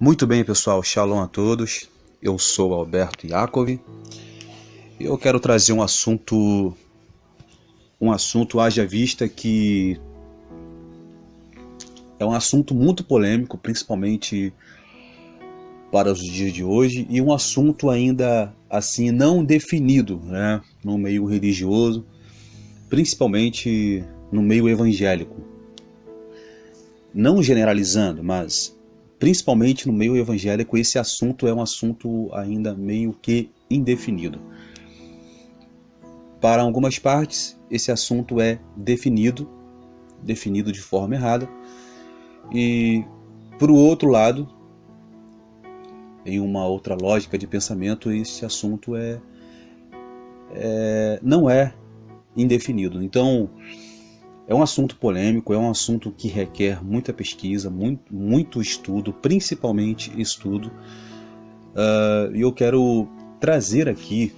Muito bem, pessoal, shalom a todos. Eu sou Alberto Yaakov e eu quero trazer um assunto haja vista que é um assunto muito polêmico, principalmente para os dias de hoje, e um assunto ainda assim não definido, né, no meio religioso, principalmente no meio evangélico. Não generalizando, mas principalmente no meio evangélico, esse assunto é um assunto ainda meio que indefinido. Para algumas partes, esse assunto é definido de forma errada, e por outro lado, em uma outra lógica de pensamento, esse assunto não é indefinido. Então, é um assunto polêmico, é um assunto que requer muita pesquisa, muito estudo, principalmente estudo. E eu quero trazer aqui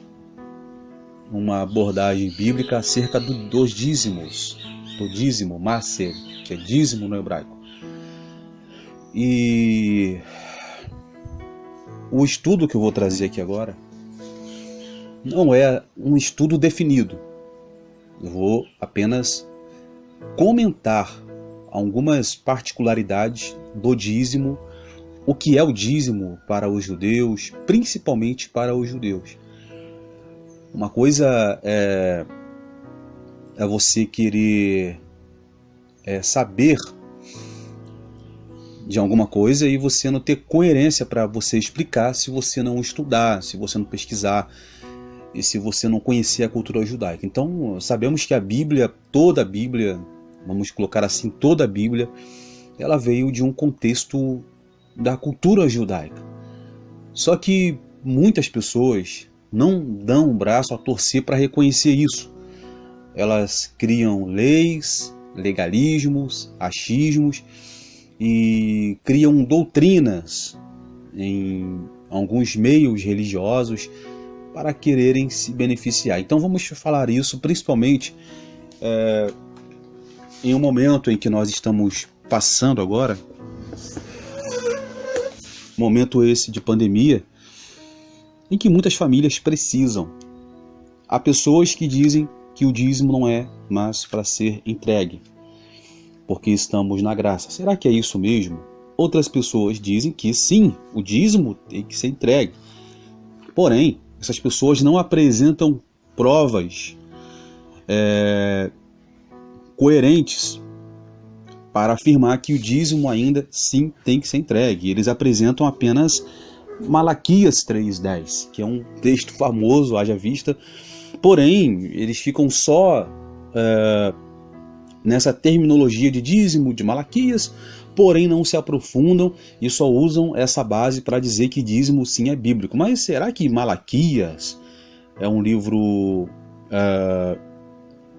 uma abordagem bíblica acerca dos dízimos, do dízimo, maser, que é dízimo no hebraico. E o estudo que eu vou trazer aqui agora não é um estudo definido. Eu vou apenas comentar algumas particularidades do dízimo, o que é o dízimo para os judeus, principalmente para os judeus. Uma coisa é você querer saber de alguma coisa e você não ter coerência para você explicar se você não estudar, se você não pesquisar e se você não conhecer a cultura judaica. Então, sabemos que a Bíblia, toda a Bíblia, vamos colocar assim, toda a Bíblia, ela veio de um contexto da cultura judaica. Só que muitas pessoas não dão um braço a torcer para reconhecer isso. Elas criam leis, legalismos, achismos e criam doutrinas em alguns meios religiosos para quererem se beneficiar. Então vamos falar isso principalmente em um momento em que nós estamos passando agora, momento esse de pandemia, em que muitas famílias precisam. Há pessoas que dizem que o dízimo não é mais para ser entregue, porque estamos na graça. Será que é isso mesmo? Outras pessoas dizem que sim, o dízimo tem que ser entregue. Porém, essas pessoas não apresentam provas coerentes para afirmar que o dízimo ainda sim tem que ser entregue. Eles apresentam apenas Malaquias 3:10, que é um texto famoso, haja vista, porém eles ficam só nessa terminologia de dízimo de Malaquias, porém não se aprofundam e só usam essa base para dizer que dízimo sim é bíblico. Mas será que Malaquias é um livro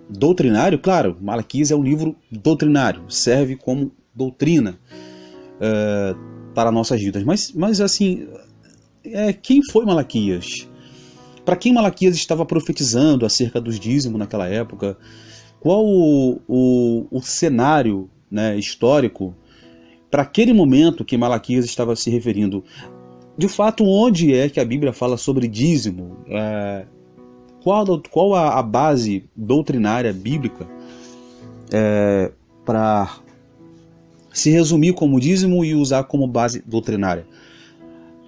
doutrinário? Claro, Malaquias é um livro doutrinário, serve como doutrina para nossas vidas. Mas assim, quem foi Malaquias? Para quem Malaquias estava profetizando acerca dos dízimos naquela época? Qual o cenário, né, histórico para aquele momento que Malaquias estava se referindo? De fato, onde é que a Bíblia fala sobre dízimo? Qual a base doutrinária bíblica para se resumir como dízimo e usar como base doutrinária?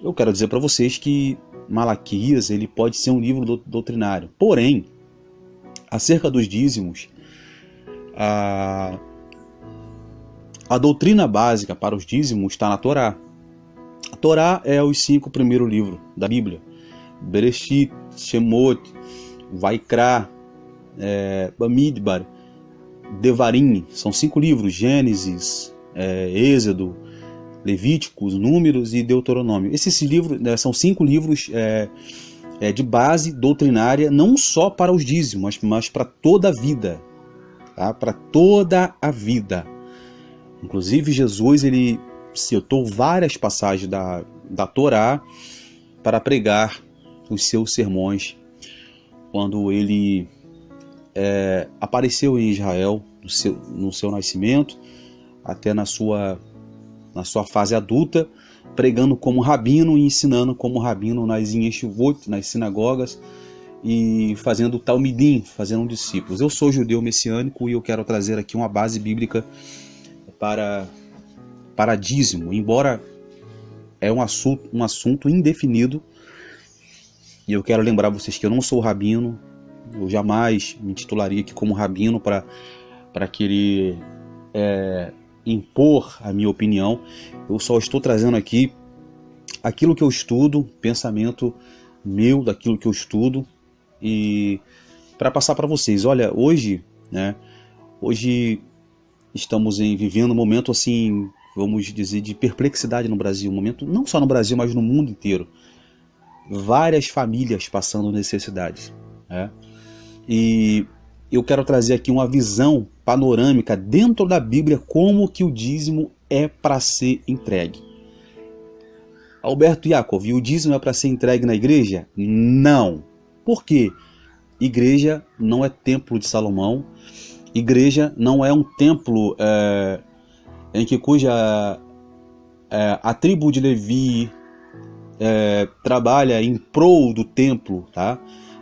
Eu quero dizer para vocês que Malaquias ele pode ser um livro doutrinário. Porém, acerca dos dízimos, a doutrina básica para os dízimos está na Torá. A Torá é os 5 primeiros livros da Bíblia. Bereshit, Shemot, Vaikra, Bamidbar, Devarim. São 5 livros: Gênesis, Êxodo, Levíticos, Números e Deuteronômio. Esses livros, são 5 livros de base doutrinária, não só para os dízimos, mas para toda a vida. Tá? Para toda a vida. Inclusive Jesus ele citou várias passagens da Torá para pregar os seus sermões quando ele apareceu em Israel no seu nascimento até na sua fase adulta, pregando como rabino e ensinando como rabino nas yeshivot, nas sinagogas, e fazendo talmidim, fazendo discípulos. Eu sou judeu messiânico e eu quero trazer aqui uma base bíblica para dízimo, embora é um assunto indefinido, e eu quero lembrar vocês que eu não sou rabino, eu jamais me titularia aqui como rabino para querer impor a minha opinião. Eu só estou trazendo aqui aquilo que eu estudo, pensamento meu daquilo que eu estudo, e para passar para vocês. Olha, hoje estamos vivendo um momento assim, vamos dizer, de perplexidade no Brasil, um momento não só no Brasil, mas no mundo inteiro. Várias famílias passando necessidades, né? E eu quero trazer aqui uma visão panorâmica dentro da Bíblia, como que o dízimo é para ser entregue. Alberto Yaakov, e o dízimo é para ser entregue na igreja? Não. Por quê? Igreja não é templo de Salomão, igreja não é um templo cuja a tribo de Levi trabalha em prol do templo, tá?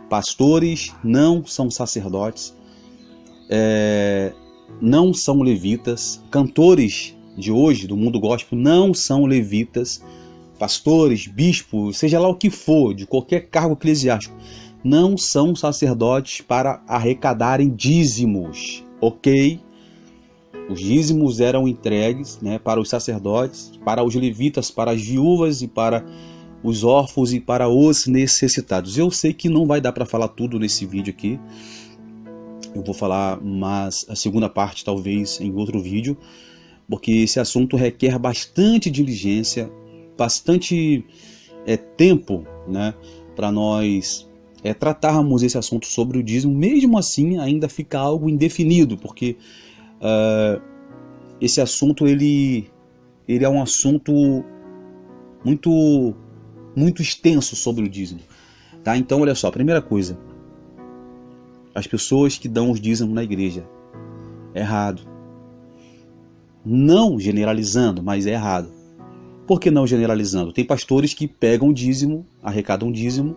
Pastores não são sacerdotes, não são levitas, cantores de hoje do mundo gospel não são levitas, pastores, bispos, seja lá o que for, de qualquer cargo eclesiástico, não são sacerdotes para arrecadarem dízimos, ok? Os dízimos eram entregues, né, para os sacerdotes, para os levitas, para as viúvas e para os órfãos e para os necessitados. Eu sei que não vai dar para falar tudo nesse vídeo aqui. Eu vou falar mas a segunda parte talvez em outro vídeo, porque esse assunto requer bastante diligência, bastante tempo, né, para nós tratarmos esse assunto sobre o dízimo. Mesmo assim ainda fica algo indefinido, porque esse assunto ele é um assunto muito extenso sobre o dízimo, tá? Então olha só, primeira coisa, as pessoas que dão os dízimos na igreja, é errado. Não generalizando, mas é errado. Por que não generalizando? Tem pastores que pegam dízimo, arrecadam dízimo,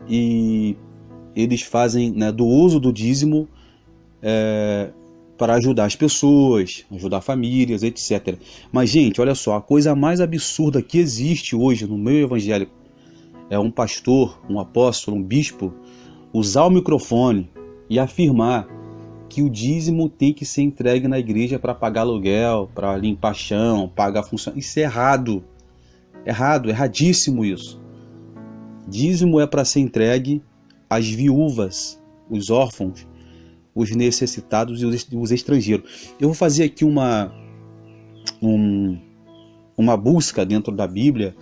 e eles fazem, né, do uso do dízimo para ajudar as pessoas, ajudar famílias, etc. Mas, gente, olha só, a coisa mais absurda que existe hoje no meio evangélico é um pastor, um apóstolo, um bispo usar o microfone e afirmar que o dízimo tem que ser entregue na igreja para pagar aluguel, para limpar chão, pagar função. Isso é errado. Errado, erradíssimo isso. Dízimo é para ser entregue às viúvas, os órfãos, os necessitados e os estrangeiros. Eu vou fazer aqui uma busca dentro da Bíblia,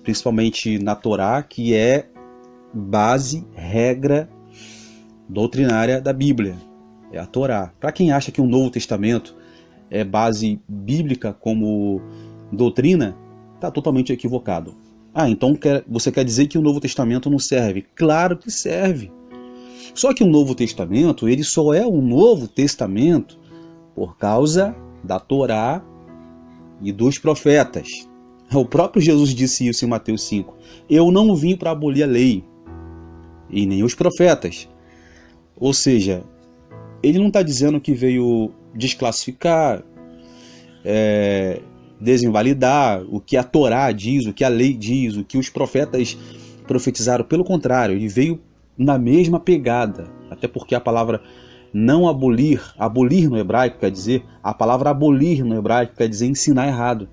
principalmente na Torá, que é base, regra doutrinária da Bíblia. É a Torá. Para quem acha que o Novo Testamento é base bíblica como doutrina, está totalmente equivocado. Então você quer dizer que o Novo Testamento não serve? Claro que serve. Só que o Novo Testamento, ele só é um Novo Testamento por causa da Torá e dos profetas. O próprio Jesus disse isso em Mateus 5. Eu não vim para abolir a lei, e nem os profetas. Ou seja, ele não está dizendo que veio desclassificar, desinvalidar o que a Torá diz, o que a lei diz, o que os profetas profetizaram. Pelo contrário, ele veio na mesma pegada, até porque a palavra não abolir no hebraico quer dizer, a palavra abolir no hebraico quer dizer ensinar errado.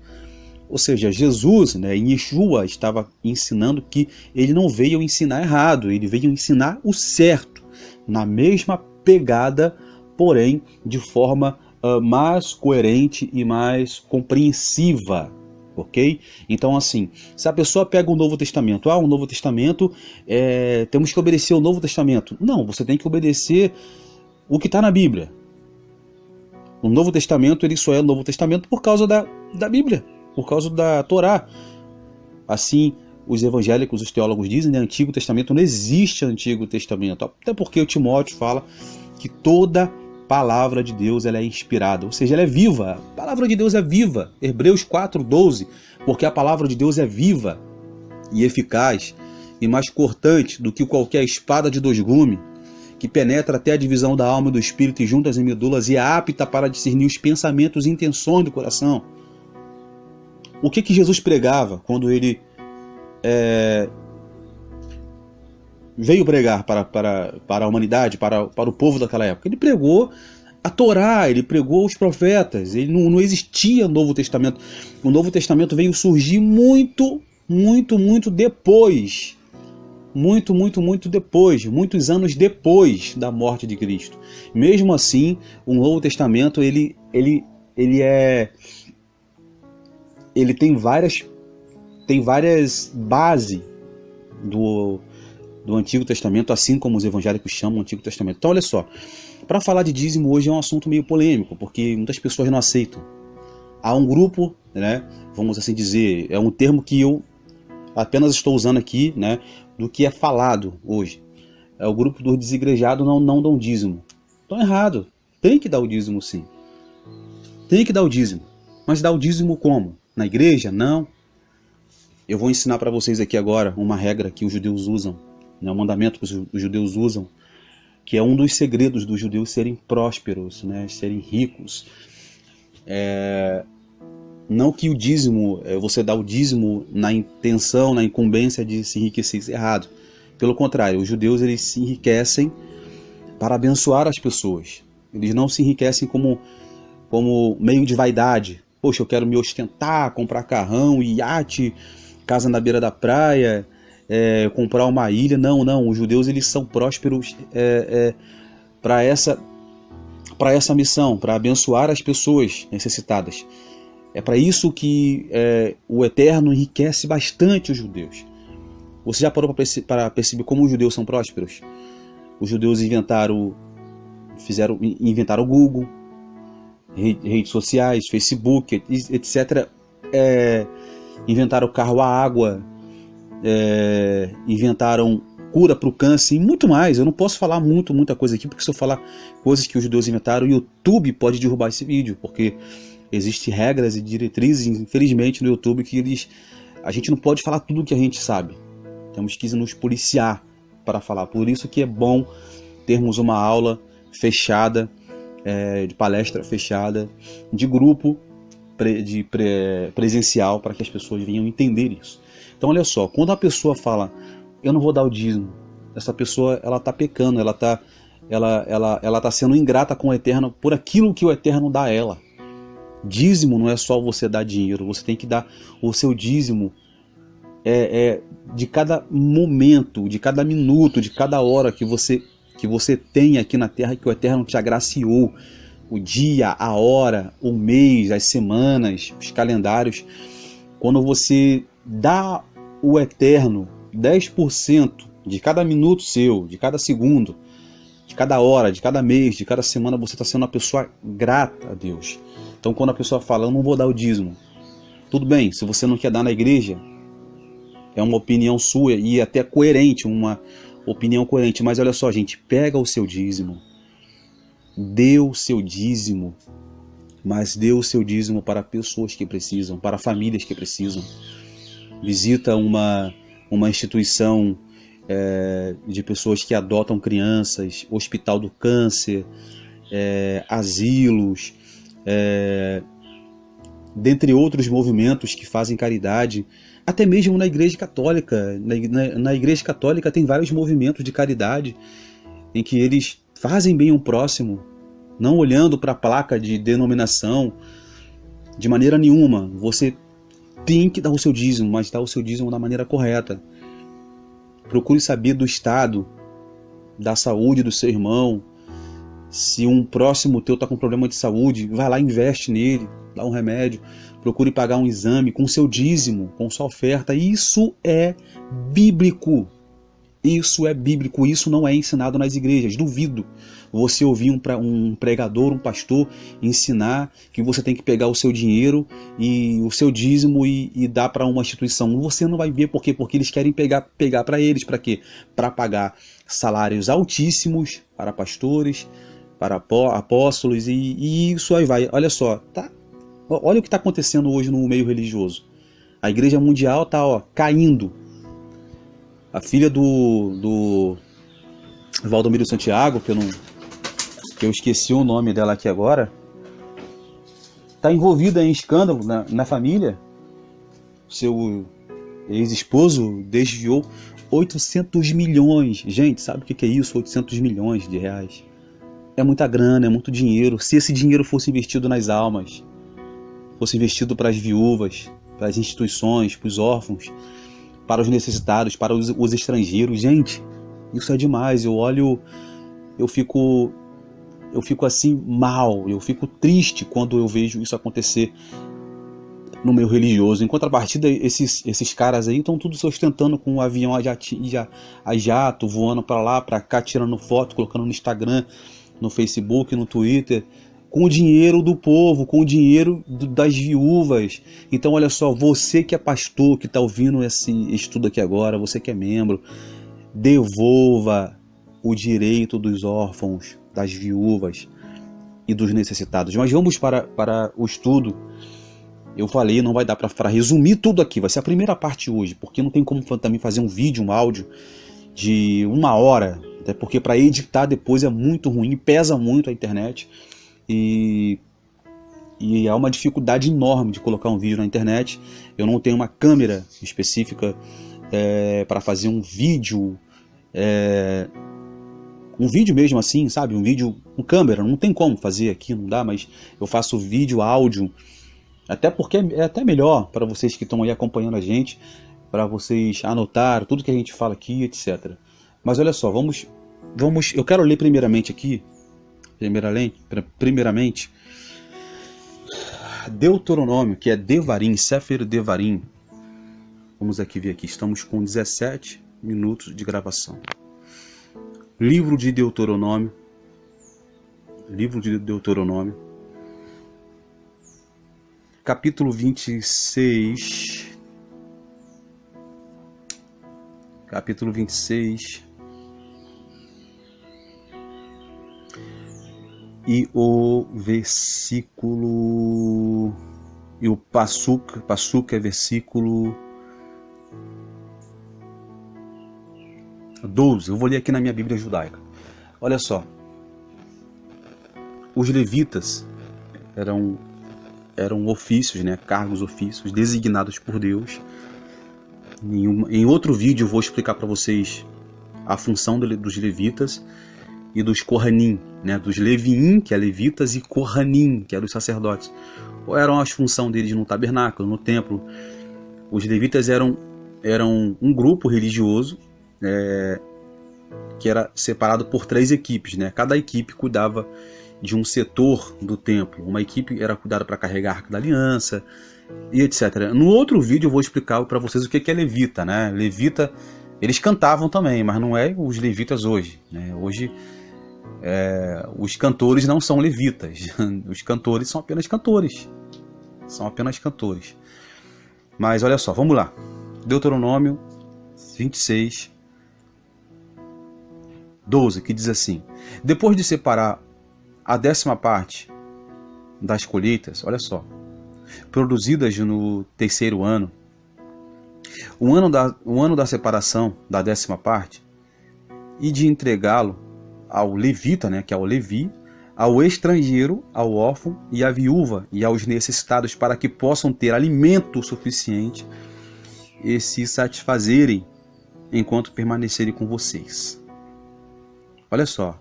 Ou seja, Jesus, né, em Yeshua, estava ensinando que ele não veio ensinar errado, ele veio ensinar o certo, na mesma pegada, porém de forma mais coerente e mais compreensiva, ok? Então, assim, se a pessoa pega o Novo Testamento, o Novo Testamento, temos que obedecer o Novo Testamento. Não, você tem que obedecer o que está na Bíblia. O Novo Testamento, ele só é o Novo Testamento por causa da Bíblia, por causa da Torá. Assim, os evangélicos, os teólogos dizem, né, Antigo Testamento, não existe Antigo Testamento. Até porque o Timóteo fala que toda palavra de Deus ela é inspirada, ou seja, ela é viva. A palavra de Deus é viva. Hebreus 4:12, porque a palavra de Deus é viva e eficaz e mais cortante do que qualquer espada de dois gumes, que penetra até a divisão da alma e do espírito e juntas e medulas e é apta para discernir os pensamentos e intenções do coração. O que Jesus pregava quando ele veio pregar para a humanidade, para o povo daquela época? Ele pregou a Torá, ele pregou os profetas, ele não existia Novo Testamento. O Novo Testamento veio surgir muito depois. Muito depois, muitos anos depois da morte de Cristo. Mesmo assim, o Novo Testamento ele tem várias bases do Antigo Testamento, assim como os evangélicos chamam o Antigo Testamento. Então, olha só, para falar de dízimo hoje é um assunto meio polêmico, porque muitas pessoas não aceitam. Há um grupo, né, vamos assim dizer, é um termo que eu apenas estou usando aqui, né, do que é falado hoje. É o grupo dos desigrejados não dão dízimo. Estão errado. Tem que dar o dízimo sim. Tem que dar o dízimo. Mas dar o dízimo como? Na igreja? Não. Eu vou ensinar para vocês aqui agora uma regra que os judeus usam, né, um mandamento que os judeus usam, que é um dos segredos dos judeus serem prósperos, né, serem ricos. Não que o dízimo, você dá o dízimo na intenção, na incumbência de se enriquecer, isso é errado. Pelo contrário, os judeus eles se enriquecem para abençoar as pessoas. Eles não se enriquecem como meio de vaidade. Poxa, eu quero me ostentar, comprar carrão, iate, casa na beira da praia, comprar uma ilha. Não. Os judeus eles são prósperos para essa missão, para abençoar as pessoas necessitadas. É para isso que o Eterno enriquece bastante os judeus. Você já parou para perceber como os judeus são prósperos? Os judeus inventaram o Google, redes sociais, Facebook, etc. Inventaram o carro à água, inventaram cura para o câncer e muito mais. Eu não posso falar muita coisa aqui, porque se eu falar coisas que os judeus inventaram, o YouTube pode derrubar esse vídeo, porque existem regras e diretrizes, infelizmente, no YouTube, que a gente não pode falar tudo o que a gente sabe. Temos que nos policiar para falar. Por isso que é bom termos uma aula fechada, de palestra fechada, de grupo, presencial, para que as pessoas venham entender isso. Então, olha só, quando a pessoa fala, eu não vou dar o dízimo, essa pessoa ela está pecando, ela tá sendo ingrata com o Eterno por aquilo que o Eterno dá a ela. Dízimo não é só você dar dinheiro, você tem que dar o seu dízimo de cada momento, de cada minuto, de cada hora que você tem aqui na terra, que o Eterno te agraciou. O dia, a hora, o mês, as semanas, os calendários. Quando você dá o Eterno 10% de cada minuto seu, de cada segundo, de cada hora, de cada mês, de cada semana, você está sendo uma pessoa grata a Deus. Então, quando a pessoa fala, eu não vou dar o dízimo, tudo bem, se você não quer dar na igreja, é uma opinião sua e até coerente, uma opinião coerente, mas olha só, gente, pega o seu dízimo, dê o seu dízimo, mas dê o seu dízimo para pessoas que precisam, para famílias que precisam. Visita uma instituição de pessoas que adotam crianças, Hospital do Câncer, asilos, dentre outros movimentos que fazem caridade, até mesmo na Igreja Católica. Na Igreja Católica tem vários movimentos de caridade em que eles fazem bem ao próximo, não olhando para a placa de denominação de maneira nenhuma. Você tem que dar o seu dízimo, mas dar o seu dízimo da maneira correta. Procure saber do estado da saúde do seu irmão. Se um próximo teu está com problema de saúde, vai lá e investe nele, dá um remédio. Procure pagar um exame com seu dízimo, com sua oferta. Isso é bíblico. Isso é bíblico. Isso não é ensinado nas igrejas. Duvido você ouvir um pregador, um pastor ensinar que você tem que pegar o seu dinheiro e o seu dízimo e dar para uma instituição. Você não vai ver por quê? Porque eles querem pegar para eles. Para quê? Para pagar salários altíssimos para pastores, para apóstolos e isso aí vai. Olha só, tá? Olha o que está acontecendo hoje no meio religioso. A Igreja Mundial está caindo. A filha do Valdomiro Santiago, que eu esqueci o nome dela aqui agora, está envolvida em escândalo na família. Seu ex-esposo desviou 800 milhões. Gente, sabe o que é isso? 800 milhões de reais. É muita grana, é muito dinheiro. Se esse dinheiro fosse investido nas almas, fosse investido para as viúvas, para as instituições, para os órfãos, para os necessitados, para os estrangeiros, gente, isso é demais. Eu olho, eu fico assim mal, eu fico triste quando eu vejo isso acontecer no meio religioso. Em contrapartida, esses caras aí estão tudo sustentando com um avião a jato, voando para lá, para cá, tirando foto, colocando no Instagram, no Facebook, no Twitter, com o dinheiro do povo, com o dinheiro das viúvas. Então olha só, você que é pastor, que está ouvindo esse estudo aqui agora, você que é membro, devolva o direito dos órfãos, das viúvas e dos necessitados. Mas vamos para o estudo. Eu falei, não vai dar para resumir tudo aqui, vai ser a primeira parte hoje, porque não tem como também fazer um vídeo, um áudio de 1 hora, até porque para editar depois é muito ruim, pesa muito a internet e há uma dificuldade enorme de colocar um vídeo na internet. Eu não tenho uma câmera específica para fazer um vídeo mesmo assim, sabe? Um vídeo com câmera, não tem como fazer aqui, não dá, mas eu faço vídeo, áudio, até porque é até melhor para vocês que estão aí acompanhando a gente, para vocês anotar tudo que a gente fala aqui, etc. Mas olha só, vamos, eu quero ler primeiramente aqui, primeiramente, Deuteronômio, que é Devarim, Sefer Devarim. Vamos aqui ver aqui, estamos com 17 minutos de gravação. Livro de Deuteronômio, capítulo 26, e o versículo, e o Passuk é versículo 12. Eu vou ler aqui na minha Bíblia judaica. Olha só, os levitas eram ofícios, né, cargos ofícios designados por Deus. Em outro vídeo eu vou explicar para vocês a função dos levitas e dos Kohanim, né, dos Leviim, que é levitas, e Kohanim, que é dos sacerdotes. Qual eram as funções deles no tabernáculo, no templo? Os levitas eram um grupo religioso que era separado por 3 equipes, né? Cada equipe cuidava de um setor do templo. Uma equipe era cuidada para carregar a Arca da Aliança e etc. No outro vídeo eu vou explicar para vocês o que é levita, né? Levita, eles cantavam também, mas não é os levitas hoje, né? Hoje os cantores não são levitas. Os cantores são apenas cantores. Mas olha só, vamos lá. Deuteronômio 26, 12, que diz assim: depois de separar a 10ª parte das colheitas, olha só, produzidas no 3º ano, o ano da separação da 10ª parte, e de entregá-lo ao levita, né, que é o Levi, ao estrangeiro, ao órfão e à viúva e aos necessitados, para que possam ter alimento suficiente e se satisfazerem enquanto permanecerem com vocês. Olha só,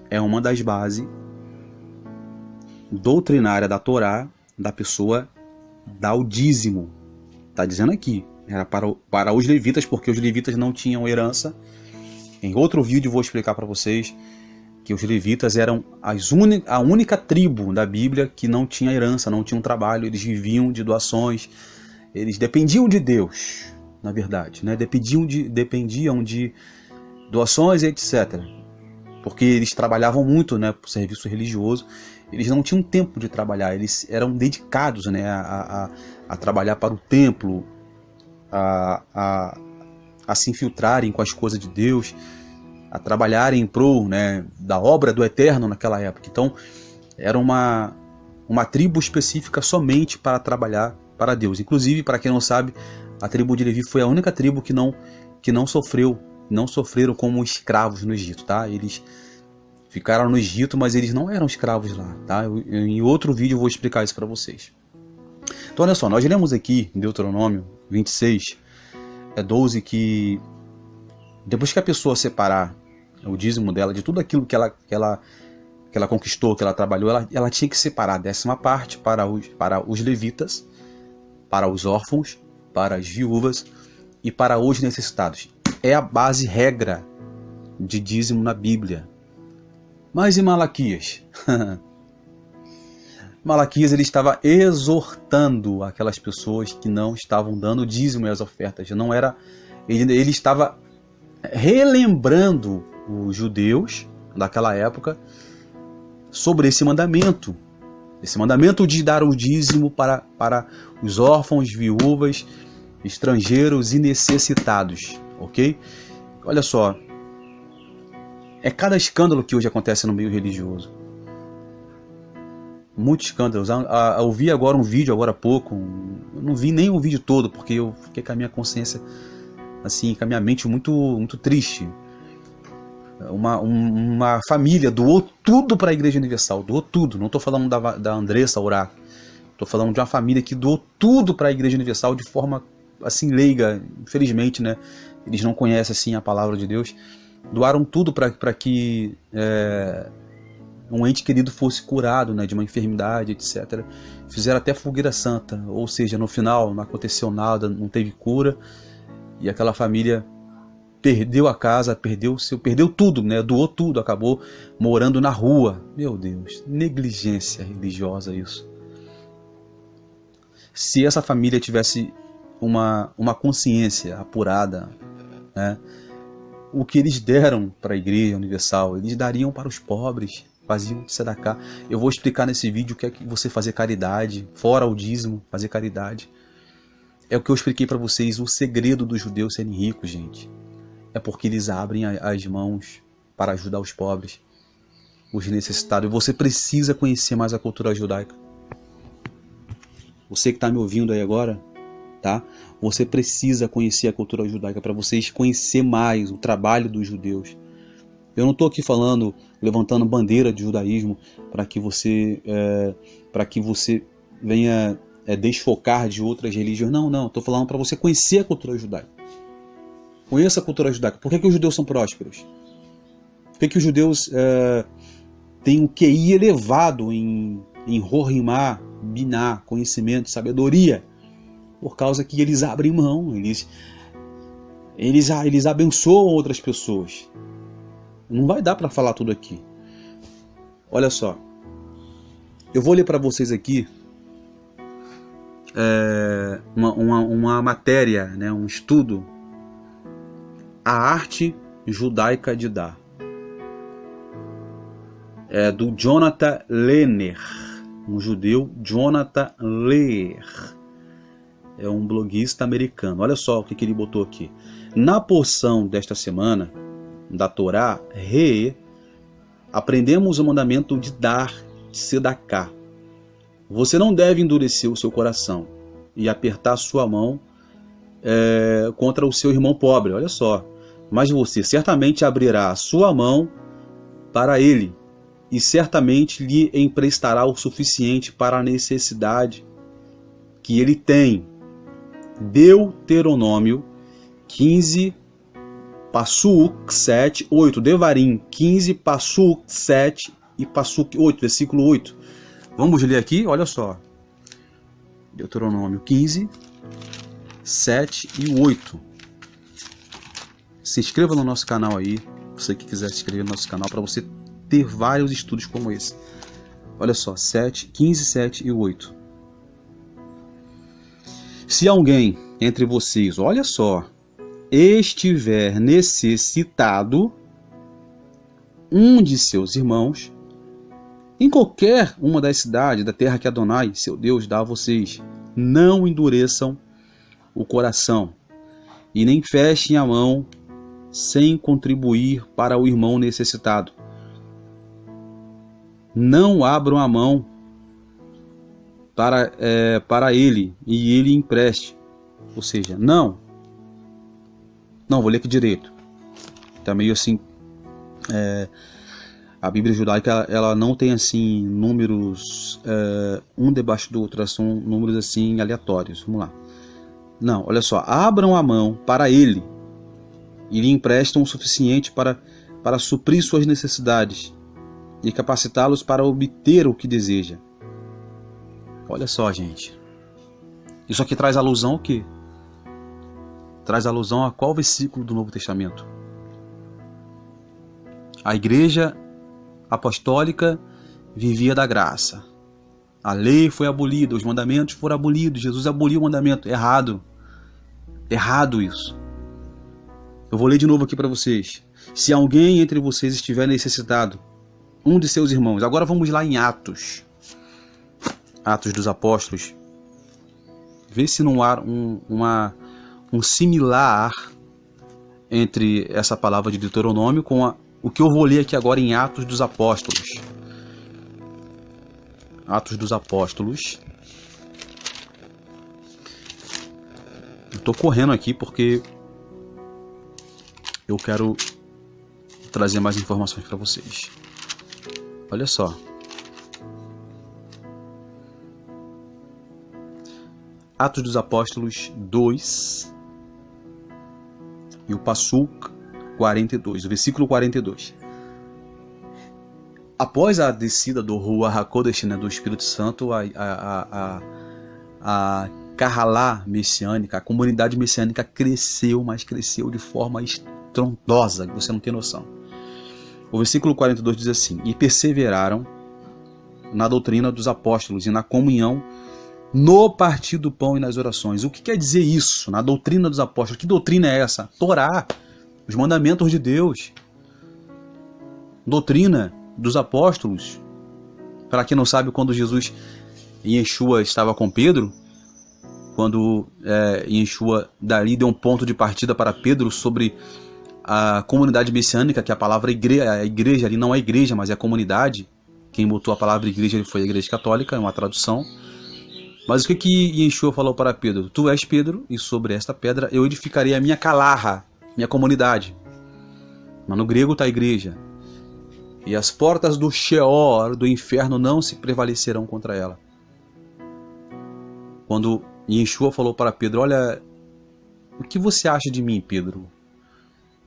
é uma das bases doutrinárias da Torá, da pessoa dar o dízimo. Está dizendo aqui, era para os levitas, porque os levitas não tinham herança. Em outro vídeo eu vou explicar para vocês que os levitas eram a única tribo da Bíblia que não tinha herança, não tinha um trabalho, eles viviam de doações, eles dependiam de Deus, na verdade, né? Dependiam de doações, etc. Porque eles trabalhavam muito, né, para o serviço religioso, eles não tinham tempo de trabalhar, eles eram dedicados, né, a trabalhar para o templo, a se infiltrarem com as coisas de Deus, a trabalharem em prol, né, da obra do Eterno naquela época. Então, era uma tribo específica somente para trabalhar para Deus. Inclusive, para quem não sabe, a tribo de Levi foi a única tribo que não sofreram como escravos no Egito, tá? Eles ficaram no Egito, mas eles não eram escravos lá, tá? Em outro vídeo eu vou explicar isso para vocês. Então, olha só, nós lemos aqui em Deuteronômio 26, 12, que depois que a pessoa separar o dízimo dela de tudo aquilo que ela conquistou, que ela trabalhou, ela tinha que separar a 10ª parte para os levitas, para os órfãos, para as viúvas e para os necessitados. É a base regra de dízimo na Bíblia. Mas em Malaquias? Malaquias, ele estava exortando aquelas pessoas que não estavam dando dízimo e as ofertas. Ele estava relembrando os judeus daquela época sobre esse mandamento de dar o dízimo para os órfãos, viúvas, estrangeiros e necessitados, ok? Olha só, é cada escândalo que hoje acontece no meio religioso. Muitos escândalos. Eu vi agora um vídeo, agora há pouco, eu não vi nem o vídeo todo, porque eu fiquei com a minha consciência, assim, com a minha mente muito, muito triste. Uma família doou tudo para a Igreja Universal, doou tudo. Não estou falando da Andressa Urach, estou falando de uma família que doou tudo para a Igreja Universal de forma, assim, leiga. Infelizmente, né, eles não conhecem, assim, a palavra de Deus. Doaram tudo para que um ente querido fosse curado, né, de uma enfermidade, etc. Fizeram até fogueira santa, ou seja, no final não aconteceu nada, não teve cura, e aquela família perdeu a casa, perdeu tudo, né, doou tudo, acabou morando na rua. Meu Deus, negligência religiosa isso. Se essa família tivesse uma consciência apurada, né, o que eles deram para a Igreja Universal, eles dariam para os pobres, faziam tzedakah. Eu vou explicar nesse vídeo o que é que você fazer caridade, fora o dízimo, fazer caridade. É o que eu expliquei para vocês, o segredo dos judeus serem ricos, gente. É porque eles abrem as mãos para ajudar os pobres, os necessitados. E você precisa conhecer mais a cultura judaica. Você que está me ouvindo aí agora, tá? Você precisa conhecer a cultura judaica para vocês conhecer mais o trabalho dos judeus. Eu não estou aqui falando, levantando bandeira de judaísmo para que você venha desfocar de outras religiões. Não. Estou falando para você conhecer a cultura judaica. Conheça a cultura judaica. Por que os judeus são prósperos? Por que os judeus têm um QI elevado em Rohimá, Biná, conhecimento, sabedoria? Por causa que eles abrem mão, eles abençoam outras pessoas. Não vai dar para falar tudo aqui. Olha só, eu vou ler para vocês aqui uma matéria, né, um estudo, a arte judaica de dar, do Jonathan Lehner, um judeu, Jonathan Lehner. É um bloguista americano. Olha só o que ele botou aqui. Na porção desta semana da Torá, aprendemos o mandamento de dar tzedakah. Você não deve endurecer o seu coração e apertar sua mão contra o seu irmão pobre. Olha só. Mas você certamente abrirá a sua mão para ele e certamente lhe emprestará o suficiente para a necessidade que ele tem. Deuteronômio 15, Passuk 7, 8. Devarim 15, Passuk 7 e Passuk 8, versículo 8. Vamos ler aqui, olha só. Deuteronômio 15, 7 e 8. Se inscreva no nosso canal aí, você que quiser se inscrever no nosso canal, para você ter vários estudos como esse. Olha só, 15, 7 e 8. Se alguém entre vocês, olha só, estiver necessitado, um de seus irmãos, em qualquer uma das cidades da terra que Adonai, seu Deus, dá a vocês, não endureçam o coração e nem fechem a mão sem contribuir para o irmão necessitado. Não abram a mão para ele e ele empreste. Ou seja, não, vou ler aqui direito. Tá meio assim, a Bíblia judaica ela não tem assim números um debaixo do outro, são números assim aleatórios. Vamos lá. Não, olha só, abram a mão para ele e lhe emprestam o suficiente para suprir suas necessidades e capacitá-los para obter o que deseja. Olha só, gente. Isso aqui traz alusão ao quê? Traz alusão a qual versículo do Novo Testamento? A igreja apostólica vivia da graça. A lei foi abolida, os mandamentos foram abolidos, Jesus aboliu o mandamento. Errado. Errado isso. Eu vou ler de novo aqui para vocês. Se alguém entre vocês estiver necessitado, um de seus irmãos. Agora vamos lá em Atos. Atos dos Apóstolos. Vê se não há um similar entre essa palavra de Deuteronômio com o que eu vou ler aqui agora em Atos dos Apóstolos. Atos dos Apóstolos. Eu estou correndo aqui porque eu quero trazer mais informações para vocês. Olha só. Atos dos Apóstolos 2 e o Passuk 42, o versículo 42. Após a descida do Ruach HaKodesh, do Espírito Santo, a Kahalá messiânica, a comunidade messiânica cresceu, mas cresceu de forma estrondosa, que você não tem noção. O versículo 42 diz assim: e perseveraram na doutrina dos apóstolos e na comunhão, no partir do pão e nas orações. O que quer dizer isso? Na doutrina dos apóstolos. Que doutrina é essa? Torá, os mandamentos de Deus. Doutrina dos apóstolos. Para quem não sabe, quando Jesus e Yeshua estava com Pedro, quando Yeshua dali deu um ponto de partida para Pedro sobre a comunidade messiânica, que a palavra igreja ali não é igreja, mas é comunidade. Quem botou a palavra igreja foi a Igreja Católica, é uma tradução. Mas o que Yeshua falou para Pedro? Tu és Pedro, e sobre esta pedra eu edificarei a minha calarra, minha comunidade. Mas no grego está a igreja. E as portas do Sheol, do inferno, não se prevalecerão contra ela. Quando Yeshua falou para Pedro: olha, o que você acha de mim, Pedro?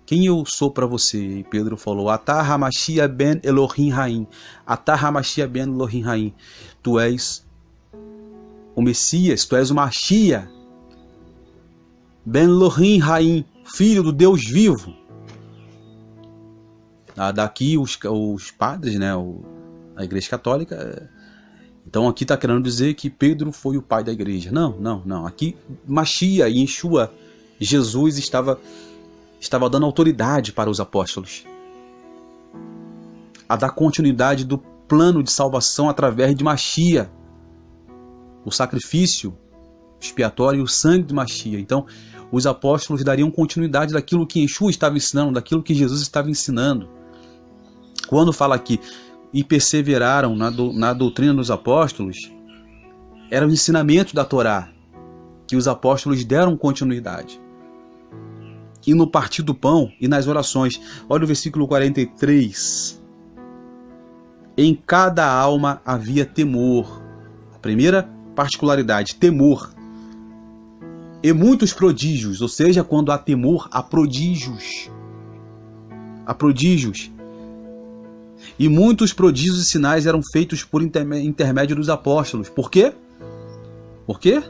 Quem eu sou para você? E Pedro falou: Atah HaMashiach ben Elohim Haim. Atah HaMashiach ben Elohim Haim. Tu és o Messias, tu és o Mashiach ben Elohim Haim, filho do Deus vivo. Daqui os padres, a Igreja Católica, então aqui está querendo dizer que Pedro foi o pai da igreja. Não. Aqui Mashiach e Yeshua, Jesus estava dando autoridade para os apóstolos a dar continuidade do plano de salvação através de Mashiach, o sacrifício expiatório e o sangue de Mashiach. Então os apóstolos dariam continuidade daquilo que Yeshua estava ensinando, daquilo que Jesus estava ensinando. Quando fala aqui, e perseveraram na doutrina dos apóstolos, era o ensinamento da Torá, que os apóstolos deram continuidade. E no partir do pão e nas orações. Olha o versículo 43. Em cada alma havia temor. A primeira particularidade, temor. E muitos prodígios, ou seja, quando há temor, há prodígios. Há prodígios. E muitos prodígios e sinais eram feitos por intermédio dos apóstolos. Por quê? Por quê?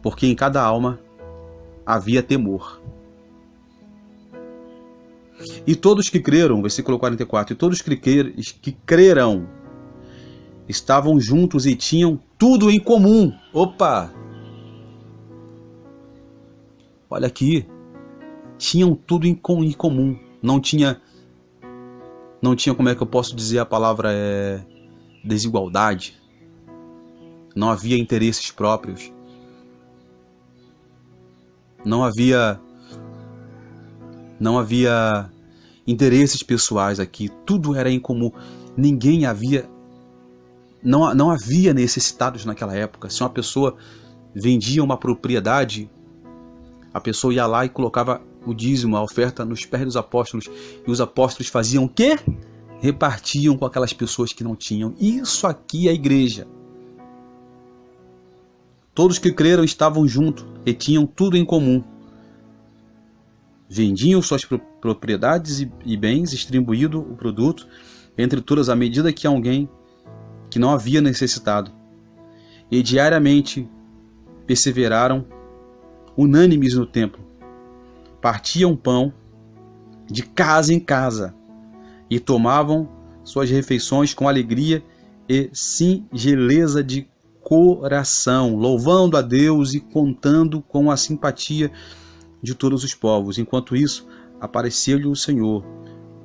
Porque em cada alma havia temor. E todos que creram, versículo 44, e todos que creram estavam juntos e tinham tudo em comum. Opa! Olha aqui. Tinham tudo em comum. Não tinha, como é que eu posso dizer a palavra, desigualdade. Não havia interesses próprios. Não havia não havia interesses pessoais aqui, tudo era em comum. Ninguém havia, não havia necessitados naquela época. Se uma pessoa vendia uma propriedade, a pessoa ia lá e colocava o dízimo, a oferta nos pés dos apóstolos, e os apóstolos faziam o quê? Repartiam com aquelas pessoas que não tinham. Isso aqui é a igreja. Todos que creram estavam juntos e tinham tudo em comum. Vendiam suas propriedades e bens, distribuído o produto entre todas à medida que alguém que não havia necessitado. E diariamente perseveraram unânimes no templo. Partiam pão de casa em casa e tomavam suas refeições com alegria e singeleza de coração, louvando a Deus e contando com a simpatia de todos os povos. Enquanto isso, apareceu-lhe o Senhor,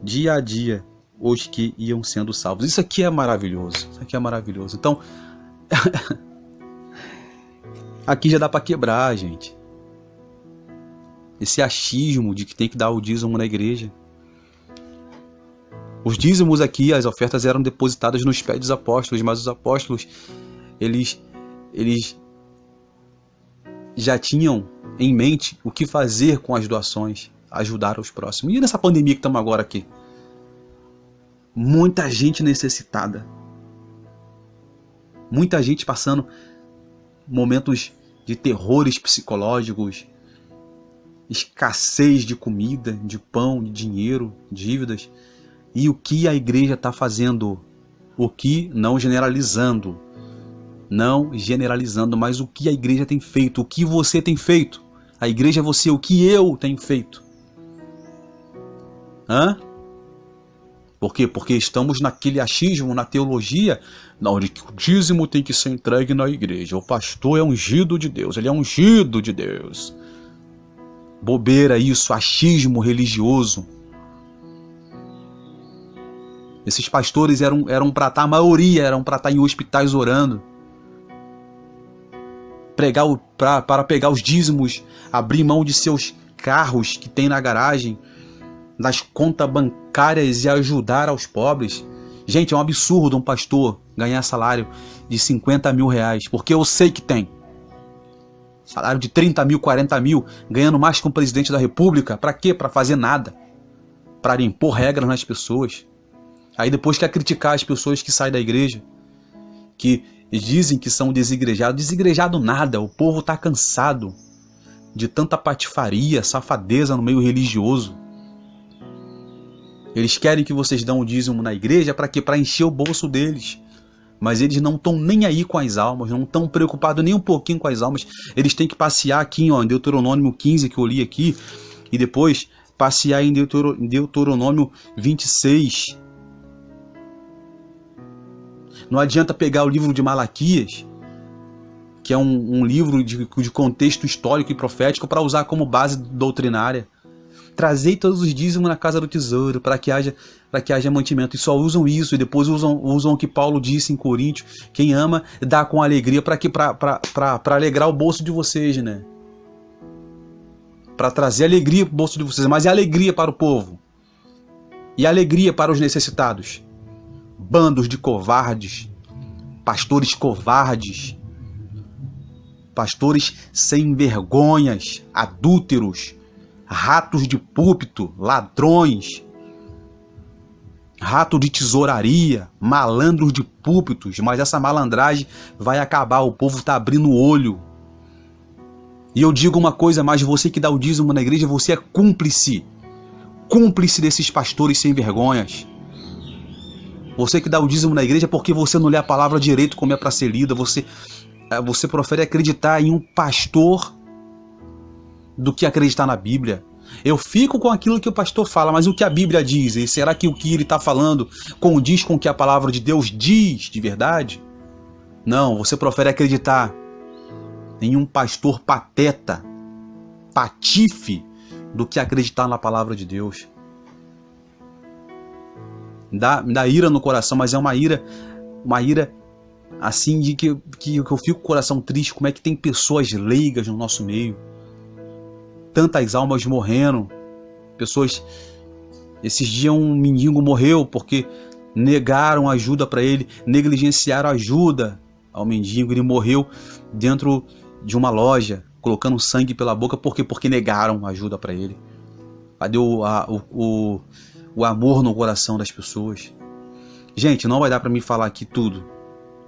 dia a dia, os que iam sendo salvos. Isso aqui é maravilhoso. Isso aqui é maravilhoso. Então, aqui já dá para quebrar, gente. Esse achismo de que tem que dar o dízimo na igreja. Os dízimos aqui, as ofertas eram depositadas nos pés dos apóstolos, mas os apóstolos, eles já tinham em mente o que fazer com as doações, ajudar os próximos. E nessa pandemia que estamos agora aqui? Muita gente necessitada. Muita gente passando momentos de terrores psicológicos, escassez de comida, de pão, de dinheiro, dívidas. E o que a igreja está fazendo? O que, não generalizando, mas o que a igreja tem feito? O que você tem feito? A igreja é você, o que eu tenho feito? Hã? Por quê? Porque estamos naquele achismo, na teologia, onde o dízimo tem que ser entregue na igreja. O pastor é ungido de Deus, ele é ungido de Deus. Bobeira isso, achismo religioso. Esses pastores eram para estar, a maioria eram para estar em hospitais orando. Para pegar os dízimos, abrir mão de seus carros que tem na garagem, das contas bancárias e ajudar aos pobres. Gente, é um absurdo um pastor ganhar salário de 50 mil reais, porque eu sei que tem. Salário de 30 mil, 40 mil, ganhando mais que um presidente da república. Para quê? Para fazer nada. Para impor regras nas pessoas. Aí depois quer criticar as pessoas que saem da igreja, que dizem que são desigrejados. Desigrejado nada, o povo está cansado de tanta patifaria, safadeza no meio religioso. Eles querem que vocês dão o dízimo na igreja para quê? Para encher o bolso deles. Mas eles não estão nem aí com as almas, não estão preocupados nem um pouquinho com as almas. Eles têm que passear aqui ó, em Deuteronômio 15, que eu li aqui, e depois passear em Deuteronômio 26. Não adianta pegar o livro de Malaquias, que é um livro de contexto histórico e profético, para usar como base doutrinária. Trazei todos os dízimos na casa do tesouro, para que haja mantimento. E só usam isso, e depois usam o que Paulo disse em Coríntios: quem ama, dá com alegria, para alegrar o bolso de vocês, né? Para trazer alegria para o bolso de vocês, mas é alegria para o povo. E alegria para os necessitados. Bandos de covardes, pastores covardes, pastores sem vergonhas, adúlteros, ratos de púlpito, ladrões, rato de tesouraria, malandros de púlpitos. Mas essa malandragem vai acabar, o povo está abrindo o olho. E eu digo uma coisa, mas você que dá o dízimo na igreja, você é cúmplice desses pastores sem vergonhas. Você que dá o dízimo na igreja porque você não lê a palavra direito como é para ser lida. Você prefere acreditar em um pastor do que acreditar na Bíblia. Eu fico com aquilo que o pastor fala, mas o que a Bíblia diz? E será que o que ele está falando condiz com o que a palavra de Deus diz de verdade? Não, você prefere acreditar em um pastor pateta, patife, do que acreditar na palavra de Deus. Dá ira no coração, mas é uma ira assim de que eu fico com o coração triste. Como é que tem pessoas leigas no nosso meio? Tantas almas morrendo, pessoas... Esses dias um mendigo morreu porque negaram ajuda para ele, negligenciaram ajuda ao mendigo. Ele morreu dentro de uma loja, colocando sangue pela boca. Por quê? Porque negaram ajuda para ele. Cadê o amor no coração das pessoas? Gente, não vai dar para mim falar aqui tudo.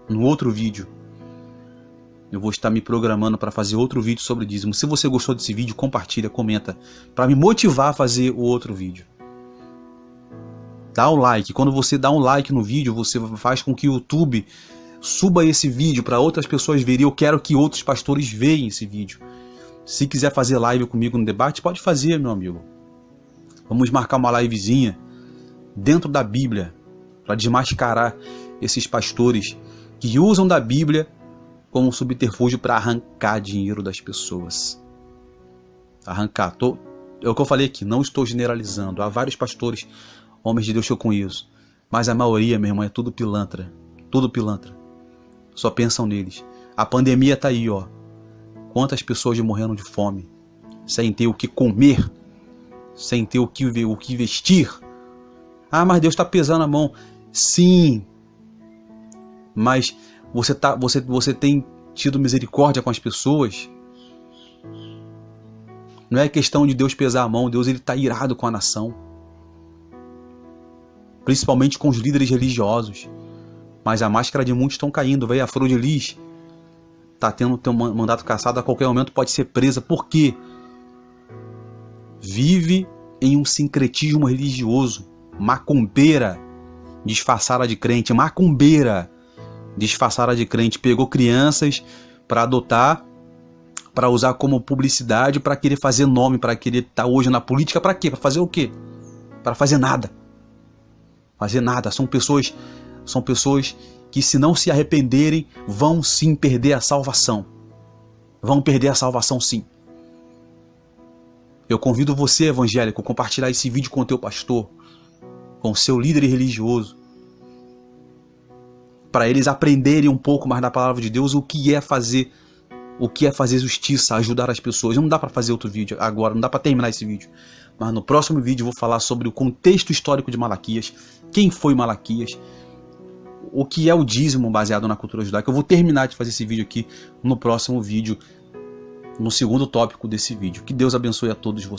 No outro vídeo, eu vou estar me programando para fazer outro vídeo sobre dízimo. Se você gostou desse vídeo, compartilha, comenta, para me motivar a fazer o outro vídeo. Dá um like. Quando você dá um like no vídeo, você faz com que o YouTube suba esse vídeo para outras pessoas verem. Eu quero que outros pastores vejam esse vídeo. Se quiser fazer live comigo no debate, pode fazer, meu amigo. Vamos marcar uma livezinha dentro da Bíblia para desmascarar esses pastores que usam da Bíblia como subterfúgio para arrancar dinheiro das pessoas. Arrancar. É o que eu falei aqui, não estou generalizando. Há vários pastores, homens de Deus que eu conheço, mas a maioria, meu irmão, é tudo pilantra. Tudo pilantra. Só pensam neles. A pandemia tá aí, ó. Quantas pessoas morrendo de fome, sem ter o que comer, sem ter o que vestir. Ah, mas Deus está pesando a mão. Sim, mas você tem tido misericórdia com as pessoas? Não é questão de Deus pesar a mão. Deus, ele está irado com a nação, principalmente com os líderes religiosos. Mas a máscara de muitos estão caindo. Veio a Flor de Lis, está tendo um mandato cassado, a qualquer momento pode ser presa. Por quê? Vive em um sincretismo religioso. Macumbeira disfarçada de crente. Macumbeira disfarçada de crente. Pegou crianças para adotar, para usar como publicidade, para querer fazer nome, para querer estar hoje na política. Para quê? Para fazer o quê? Para fazer nada. Fazer nada. São pessoas que, se não se arrependerem, vão sim perder a salvação. Vão perder a salvação, sim. Eu convido você, evangélico, a compartilhar esse vídeo com o teu pastor, com o seu líder religioso, para eles aprenderem um pouco mais da palavra de Deus, o que é fazer justiça, ajudar as pessoas. Não dá para fazer outro vídeo agora, não dá para terminar esse vídeo. Mas no próximo vídeo eu vou falar sobre o contexto histórico de Malaquias, quem foi Malaquias, o que é o dízimo baseado na cultura judaica. Eu vou terminar de fazer esse vídeo aqui no próximo vídeo, no segundo tópico desse vídeo. Que Deus abençoe a todos vocês.